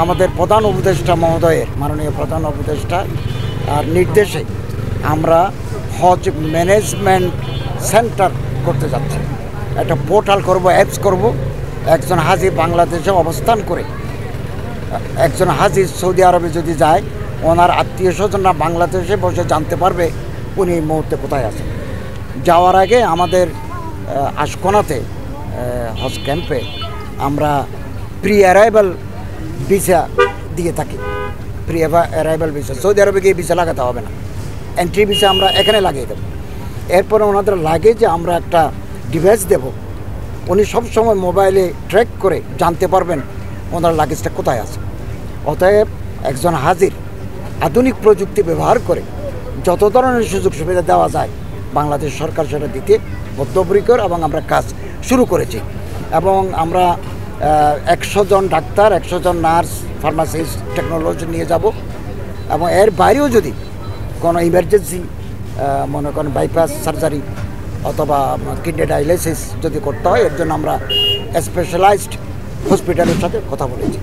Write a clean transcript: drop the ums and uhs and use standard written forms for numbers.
আমাদের প্রধান উপদেষ্টা মহোদয়ের মাননীয় প্রধান উপদেষ্টা নির্দেশে আমরা হজ ম্যানেজমেন্ট সেন্টার করতে যাচ্ছি। একটা পোর্টাল করব, অ্যাপস করব। একজন হাজি বাংলাদেশে অবস্থান করে একজন হাজি সৌদি আরবে যদি যায়, ওনার আত্মীয় স্বজনরা বাংলাদেশে বসে জানতে পারবে উনি এই মুহূর্তে কোথায় আছেন। যাওয়ার আগে আমাদের আশকোনাতে হজ ক্যাম্পে আমরা প্রি অ্যারাইভাল ভিসা দিয়ে থাকি। প্রি অ্যারাইভাল ভিসা, সৌদি আরবে গিয়ে ভিসা লাগাতে হবে না, এন্ট্রি ভিসা আমরা এখানে লাগিয়ে দেবো। এরপরে ওনাদের লাগেজে আমরা একটা ডিভাইস দেব, উনি সবসময় মোবাইলে ট্র্যাক করে জানতে পারবেন ওনার লাগেজটা কোথায় আছে। অতএব একজন হাজির আধুনিক প্রযুক্তি ব্যবহার করে যত ধরনের সুযোগ সুবিধা দেওয়া যায় বাংলাদেশ সরকার সেটা দিতে বদ্ধপরিকর, এবং আমরা কাজ শুরু করেছি। এবং আমরা 100 জন ডাক্তার, 100 জন নার্স, ফার্মাসিস্ট, টেকনোলজি নিয়ে যাব। এবং এর বাইরেও যদি কোনো ইমার্জেন্সি মনে করেন বাইপাস সার্জারি অথবা কিডনি ডায়ালিসিস যদি করতে হয়, এর জন্য আমরা স্পেশালাইজড হসপিটালের সাথে কথা বলেছি।